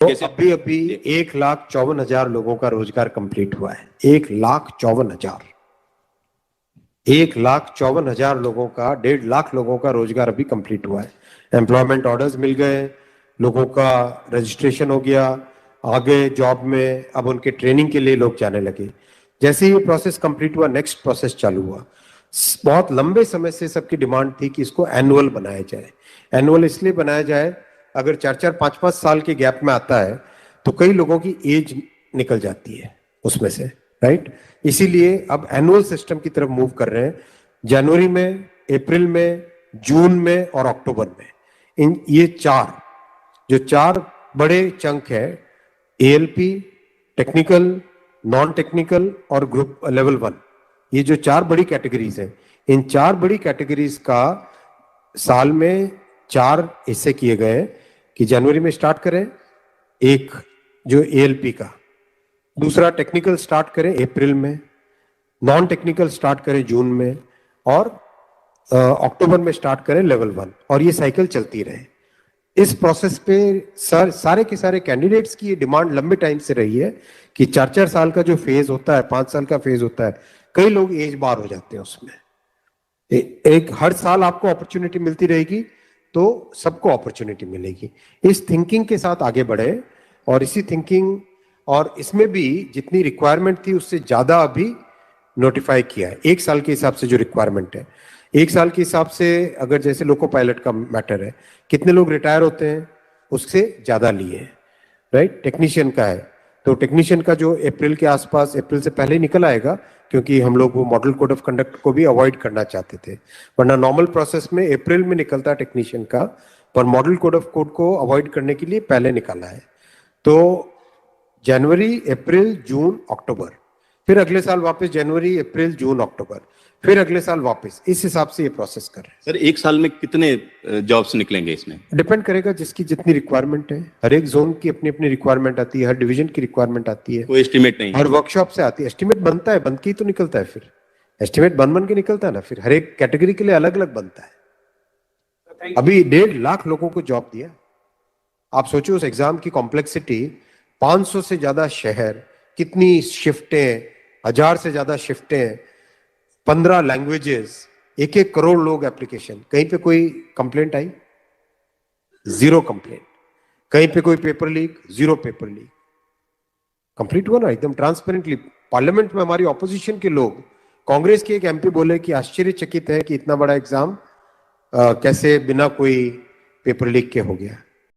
तो अभी अभी 1,54,000 लोगों का रोजगार कंप्लीट हुआ है। 1,54,000 1,54,000 लोगों का, 1.5 लाख लोगों का रोजगार अभी कंप्लीट हुआ है। एम्प्लॉयमेंट ऑर्डर्स मिल गए, लोगों का रजिस्ट्रेशन हो गया, आगे जॉब में अब उनके ट्रेनिंग के लिए लोग जाने लगे। जैसे ही प्रोसेस कंप्लीट हुआ, नेक्स्ट प्रोसेस चालू हुआ। बहुत लंबे समय से सबकी डिमांड थी कि इसको एनुअल बनाया जाए। एनुअल इसलिए बनाया जाए, अगर 4-4, 5-5 साल के गैप में आता है तो कई लोगों की एज निकल जाती है उसमें से, राइट। इसीलिए अब एनुअल सिस्टम की तरफ मूव कर रहे हैं। जनवरी में, अप्रैल में, जून में और अक्टूबर में, इन ये चार बड़े चंक है, एएलपी, टेक्निकल, नॉन टेक्निकल और ग्रुप लेवल 1, ये जो 4 बड़ी कैटेगरीज हैं, इन 4 बड़ी कैटेगरीज का साल में 4 हिस्से किए गए कि जनवरी में स्टार्ट करें एक जो एएलपी का, दूसरा टेक्निकल स्टार्ट करें अप्रैल में, नॉन टेक्निकल स्टार्ट करें जून में और अक्टूबर में स्टार्ट करें लेवल 1, और ये साइकिल चलती रहे। इस प्रोसेस पे सारे के सारे कैंडिडेट्स की ये डिमांड लंबे टाइम से रही है कि 4-4 साल का जो फेज होता है, 5 साल का फेज होता है, कई लोग एज बार हो जाते हैं उसमें। एक हर साल आपको अपॉर्चुनिटी मिलती रहेगी तो सबको अपॉर्चुनिटी मिलेगी। इस थिंकिंग के साथ आगे बढ़े, और इसी थिंकिंग और इसमें भी जितनी रिक्वायरमेंट थी उससे ज्यादा अभी नोटिफाई किया है। 1 साल के हिसाब से जो रिक्वायरमेंट है, 1 साल के हिसाब से अगर जैसे लोको पायलट का मैटर है, कितने लोग रिटायर होते हैं उससे ज्यादा लिए हैं, राइट। टेक्नीशियन का है तो टेक्नीशियन का जो अप्रैल के आसपास, अप्रैल से पहले निकल आएगा, क्योंकि हम लोग वो मॉडल कोड ऑफ कंडक्ट को भी अवॉइड करना चाहते थे, वरना नॉर्मल प्रोसेस में अप्रैल में निकलता है टेक्नीशियन का, पर मॉडल कोड ऑफ कोड को अवॉइड करने के लिए पहले निकाला है। तो जनवरी, अप्रैल, जून, अक्टूबर, फिर अगले साल वापस जनवरी, अप्रैल, जून, अक्टूबर, फिर अगले साल वापस, इस हिसाब से ये प्रोसेस कर रहे हैं। सर 1 साल में कितने जॉब्स निकलेंगे इसमें? डिपेंड करेगा जिसकी जितनी रिक्वायरमेंट है। हर एक जोन की अपनी अपनी रिक्वायरमेंट आती है, हर डिवीजन की रिक्वायरमेंट आती है, कोई एस्टिमेट नहीं, हर वर्कशॉप से आती है। एस्टिमेट बनता है, बन के ही तो निकलता है, फिर एस्टिमेट बन के निकलता है ना, फिर हर एक कैटेगरी के लिए अलग अलग बनता है। अभी 1.5 लाख लोगों को जॉब दिया। आप सोचो उस एग्जाम की कॉम्प्लेक्सिटी, 500 से ज्यादा शहर, कितनी शिफ्टें, 1000 से ज्यादा शिफ्टें, 15 लैंग्वेजेस, 1-1 करोड़ लोग एप्लीकेशन। कहीं पे कोई कंप्लेंट आई? 0 कंप्लेंट। कहीं पे कोई paper leak? 0 paper leak. Complete हुआ ना एकदम ट्रांसपेरेंटली। पार्लियामेंट में हमारी ऑपोजिशन के लोग, कांग्रेस के एक एमपी बोले कि आश्चर्यचकित है कि इतना बड़ा एग्जाम कैसे बिना कोई पेपर लीक के हो गया।